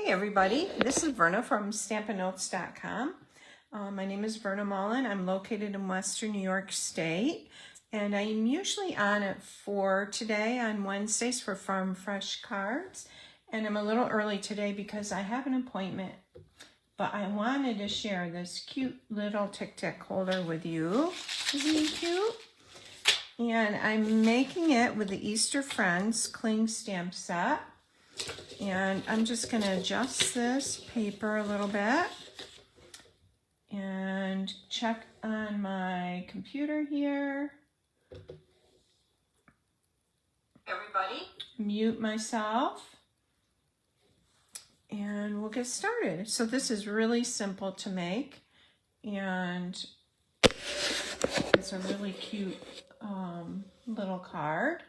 everybody, this is Verna from StampinNotes.com. My name is Verna Mullen. I'm located in Western New York State, and I'm usually on at 4 today on Wednesdays for Farm Fresh cards. And I'm a little early today because I have an appointment, but I wanted to share this cute little Tic Tac holder with you. Isn't he cute? And I'm making it with the Easter Friends cling stamp set. And I'm just going to adjust this paper a little bit and check on my computer here. Everybody, mute myself and we'll get started. So this is really simple to make, and it's a really cute little card.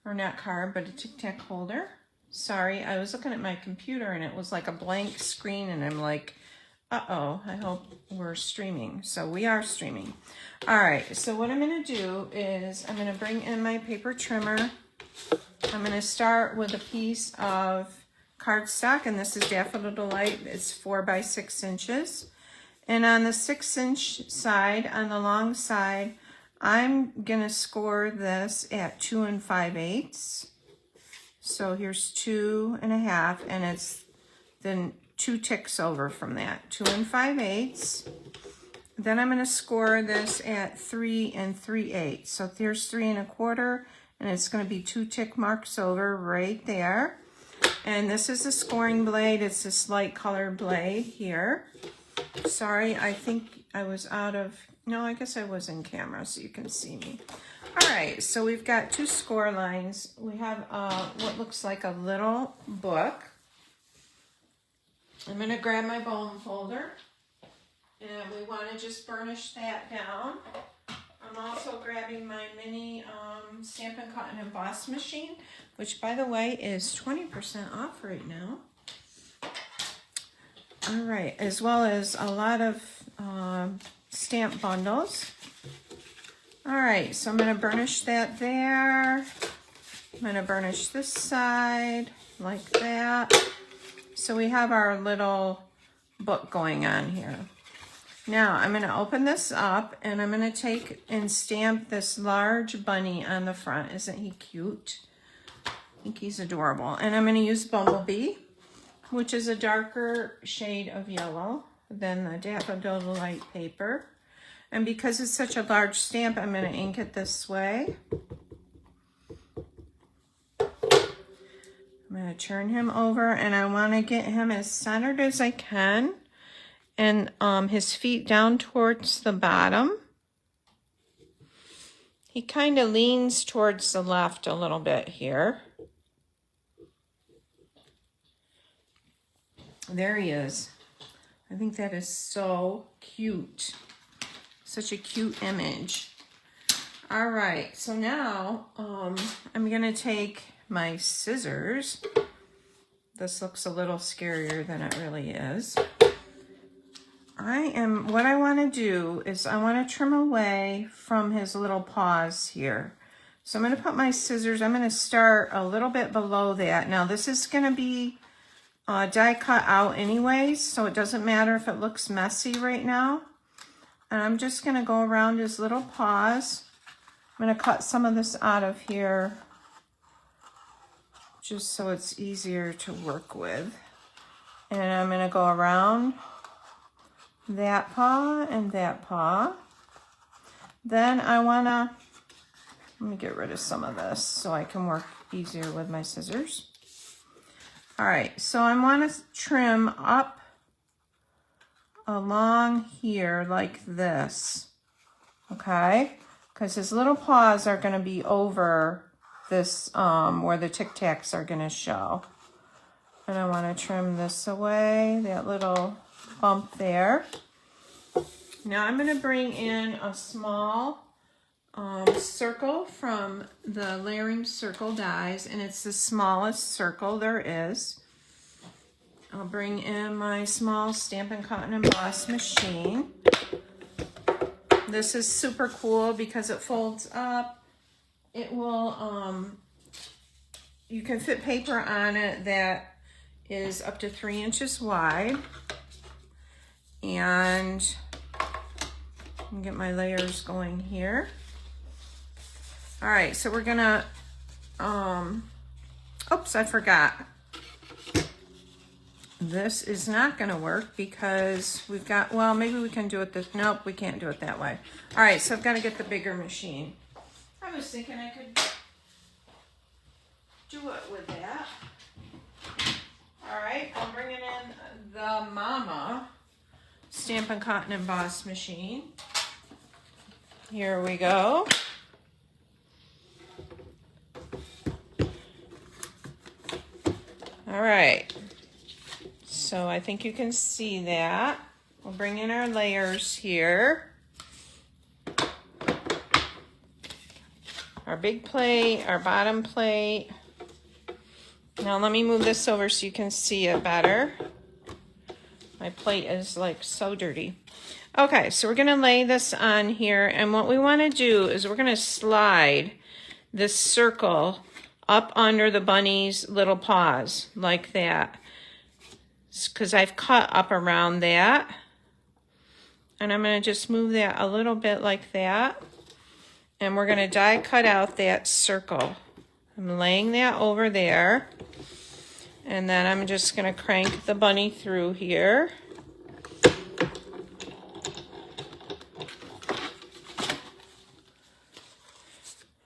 Or not card, but a Tic Tac holder. Sorry, I was looking at my computer and it was like a blank screen, and I'm like, uh-oh, I hope we're streaming. So we are streaming. All right, so what I'm gonna do is I'm gonna bring in my paper trimmer. I'm gonna start with a piece of cardstock, and this is Daffodil Delight. It's 4 by 6 inches. And on the 6-inch side, on the long side, I'm gonna score this at 2 5/8. So here's 2 1/2, and it's then 2 ticks over from that, 2 5/8. Then I'm gonna score this at 3 3/8. So here's 3 1/4, and it's gonna be 2 tick marks over right there. And this is the scoring blade. It's this light colored blade here. Sorry, I think I was out of, no, I guess I was in camera so you can see me. All right, so we've got 2 score lines. We have what looks like a little book. I'm gonna grab my bone folder, and we wanna just burnish that down. I'm also grabbing my mini Stampin' Cut and Emboss machine, which by the way is 20% off right now. All right, as well as a lot of stamp bundles. All right, so I'm gonna burnish that there. I'm gonna burnish this side like that. So we have our little book going on here. Now I'm gonna open this up, and I'm gonna take and stamp this large bunny on the front. Isn't he cute? I think he's adorable. And I'm gonna use Bumblebee, which is a darker shade of yellow than the Daffodil Delight paper. And because it's such a large stamp, I'm gonna ink it this way. I'm gonna turn him over, and I wanna get him as centered as I can, and his feet down towards the bottom. He kind of leans towards the left a little bit here. There he is. I think that is so cute. Such a cute image. All right, so now I'm gonna take my scissors. This looks a little scarier than it really is. What I wanna do is I wanna trim away from his little paws here. So I'm gonna put my scissors, I'm gonna start a little bit below that. Now this is gonna be die cut out anyways, so it doesn't matter if it looks messy right now. And I'm just gonna go around his little paws. I'm gonna cut some of this out of here just so it's easier to work with. And I'm gonna go around that paw and that paw. Then let me get rid of some of this so I can work easier with my scissors. All right, so I want to trim up along here like this, okay? Because his little paws are going to be over this, where the Tic Tacs are going to show. And I want to trim this away, that little bump there. Now I'm going to bring in a small circle from the Layering Circle dies, and it's the smallest circle there is. I'll bring in my small Stampin' Cut and Emboss machine. This is super cool because it folds up. It will, you can fit paper on it that is up to 3 inches wide. And I'm gonna get my layers going here. All right, so we're gonna, oops, I forgot. This is not gonna work because we've got, well, maybe we can do it this, nope, we can't do it that way. All right, so I've gotta get the bigger machine. I was thinking I could do it with that. All right, I'm bringing in the Mama Stampin' Cotton Emboss machine. Here we go. All right, so I think you can see that. We'll bring in our layers here. Our big plate, our bottom plate. Now let me move this over so you can see it better. My plate is like so dirty. Okay, so we're gonna lay this on here, and what we wanna do is we're gonna slide this circle up under the bunny's little paws, like that. Because I've cut up around that. And I'm gonna just move that a little bit like that. And we're gonna die cut out that circle. I'm laying that over there. And then I'm just gonna crank the bunny through here.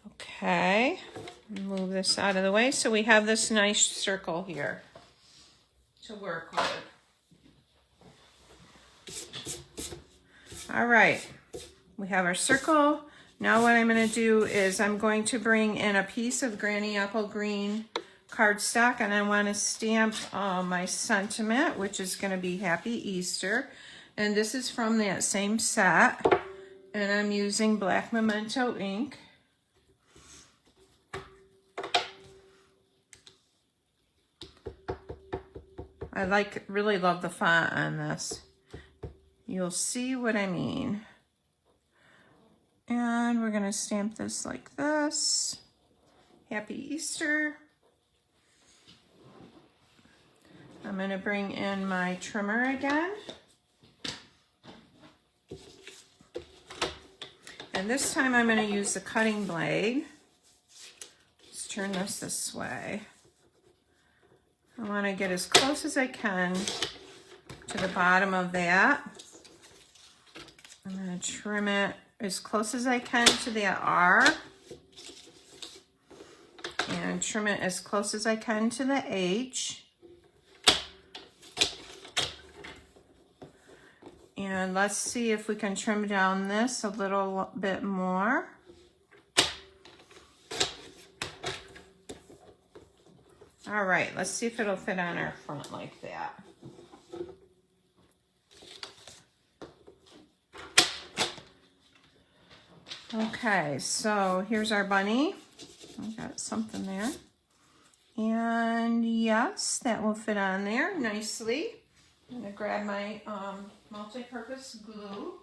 Okay, move this out of the way so we have this nice circle here to work with. All right, we have our circle. Now what I'm going to do is I'm going to bring in a piece of Granny Apple Green cardstock, and I want to stamp my sentiment, which is going to be Happy Easter. And this is from that same set, and I'm using black Memento ink. I really love the font on this. You'll see what I mean. And we're gonna stamp this like this. Happy Easter. I'm gonna bring in my trimmer again. And this time I'm gonna use the cutting blade. Let's turn this way. I want to get as close as I can to the bottom of that. I'm going to trim it as close as I can to that R. And trim it as close as I can to the H. And let's see if we can trim down this a little bit more. All right, let's see if it'll fit on our front like that. Okay, so here's our bunny. I've got something there. And yes, that will fit on there nicely. I'm gonna grab my multi-purpose glue.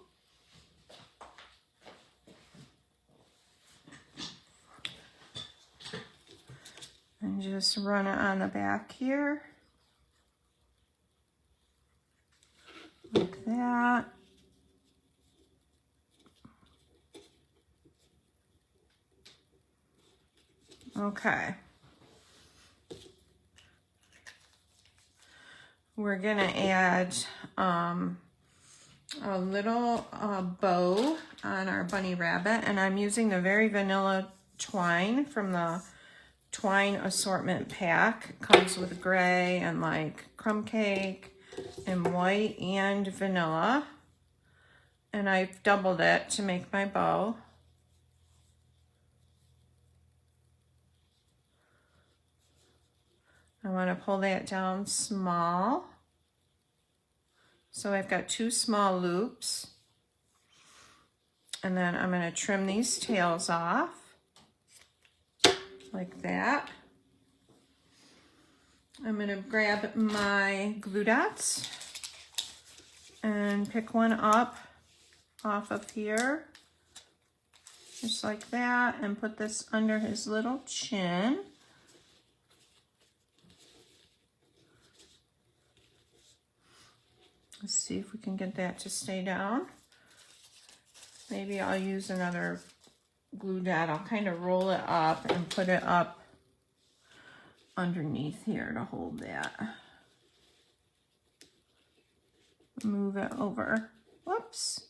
And just run it on the back here. Like that. Okay. We're gonna add a little bow on our bunny rabbit, and I'm using the Very Vanilla twine from the twine assortment pack. It comes with gray and like crumb cake and white and vanilla. And I've doubled it to make my bow. I want to pull that down small. So I've got 2 small loops. And then I'm going to trim these tails off. Like that. I'm going to grab my glue dots and pick one up off of here, just like that, and put this under his little chin. Let's see if we can get that to stay down. Maybe I'll use another glue dot. I'll kind of roll it up and put it up underneath here to hold that. Move it over. Whoops.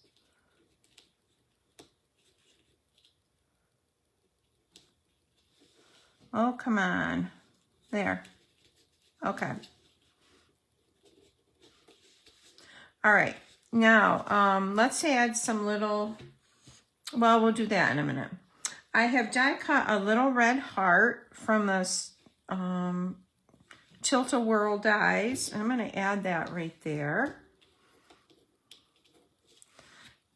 Oh, come on. There. Okay. All right. Now, let's add some little, well, we'll do that in a minute. I have die cut a little red heart from this Tilt-A-Whirl dies. I'm going to add that right there.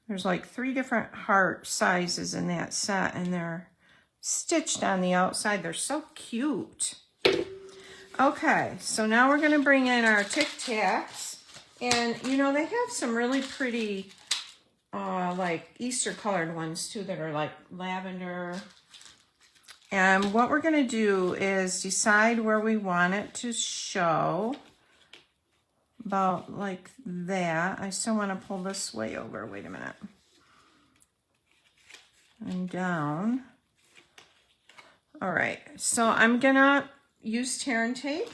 There's like 3 different heart sizes in that set, and they're stitched on the outside. They're so cute. Okay, so now we're going to bring in our Tic Tacs. And, you know, they have some really pretty, like, Easter colored ones, too, that are, like, lavender. And what we're going to do is decide where we want it to show. About like that. I still want to pull this way over. Wait a minute. And down. All right, so I'm going to use tear and tape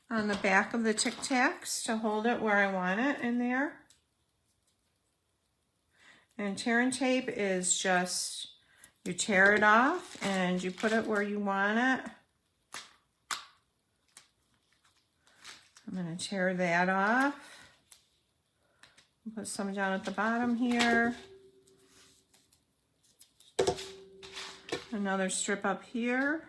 on the back of the Tic Tacs to hold it where I want it in there. And tear and tape is just, you tear it off and you put it where you want it. I'm going to tear that off. Put some down at the bottom here. Another strip up here.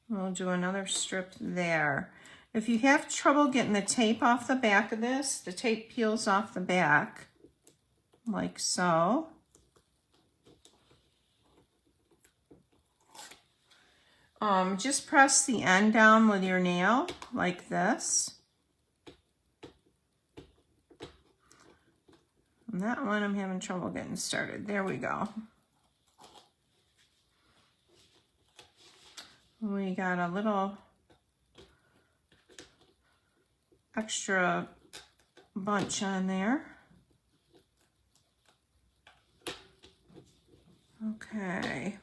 We'll do another strip there. If you have trouble getting the tape off the back of this, the tape peels off the back, like so. Just press the end down with your nail, like this. And that one I'm having trouble getting started. There we go. We got a little extra bunch on there. Okay.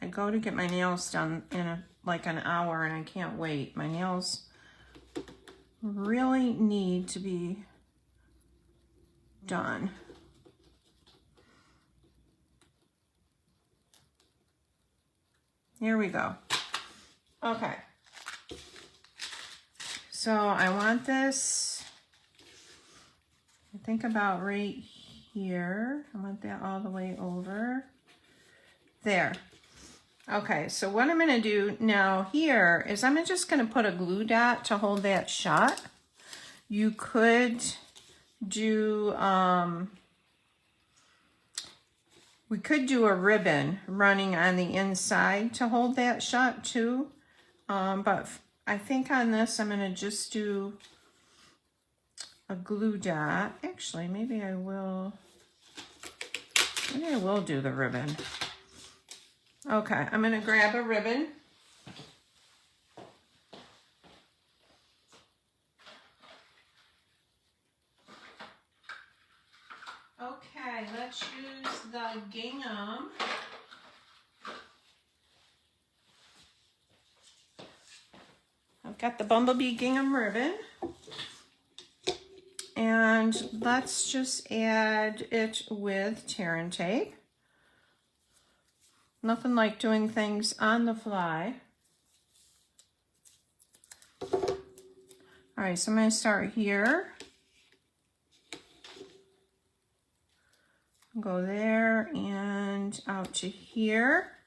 I go to get my nails done in like an hour and I can't wait. My nails really need to be done. Here we go. Okay. So I want this, I think about right here. I want that all the way over there. Okay, so what I'm going to do now here is I'm just going to put a glue dot to hold that shut. You could do, we could do a ribbon running on the inside to hold that shut too. But I think on this I'm going to just do a glue dot. Actually, maybe I will do the ribbon. Okay, I'm going to grab a ribbon. Okay, let's use the gingham. I've got the Bumblebee gingham ribbon. And let's just add it with tear and tape. Nothing like doing things on the fly. All right, so I'm going to start here. Go there and out to here.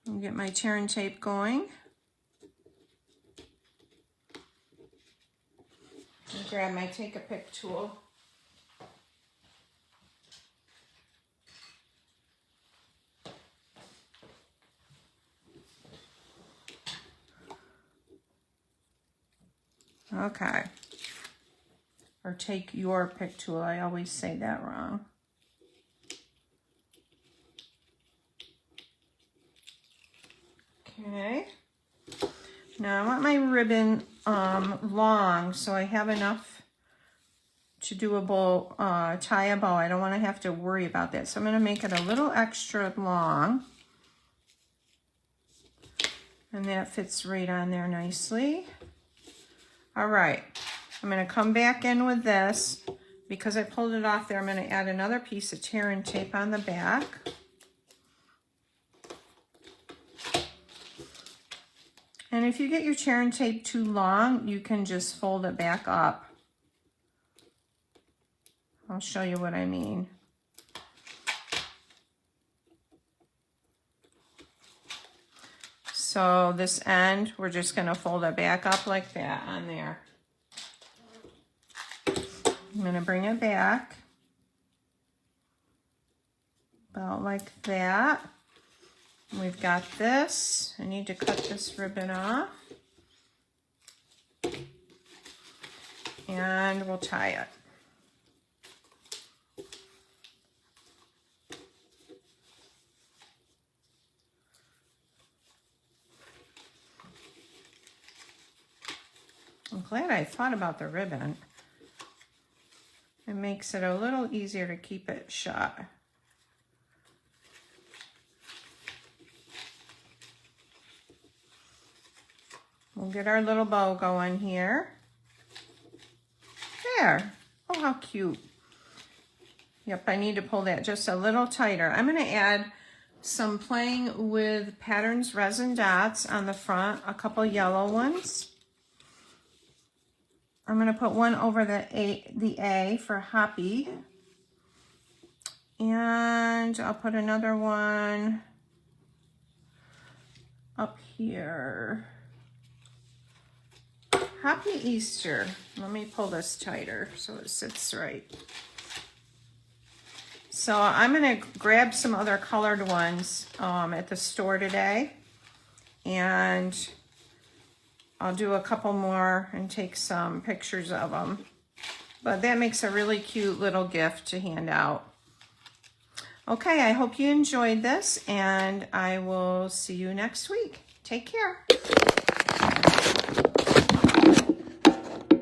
And get my tear and tape going. And grab my Take-A-Pick tool. Okay. Or take your pick tool. I always say that wrong. Okay. Now I want my ribbon long, so I have enough to do a bow, tie a bow. I don't want to have to worry about that. So I'm going to make it a little extra long. And that fits right on there nicely. All right, I'm going to come back in with this. Because I pulled it off there, I'm going to add another piece of tear and tape on the back. And if you get your tear and tape too long, you can just fold it back up. I'll show you what I mean. So this end, we're just going to fold it back up like that on there. I'm going to bring it back about like that. We've got this. I need to cut this ribbon off. And we'll tie it. I'm glad I thought about the ribbon. It makes it a little easier to keep it shut. We'll get our little bow going here. There. Oh, how cute. Yep, I need to pull that just a little tighter. I'm going to add some Playing with Patterns resin dots on the front, a couple yellow ones. I'm going to put one over the A for happy. And I'll put another one up here. Happy Easter. Let me pull this tighter so it sits right. So I'm going to grab some other colored ones at the store today. And I'll do a couple more and take some pictures of them. But that makes a really cute little gift to hand out. Okay, I hope you enjoyed this, and I will see you next week. Take care.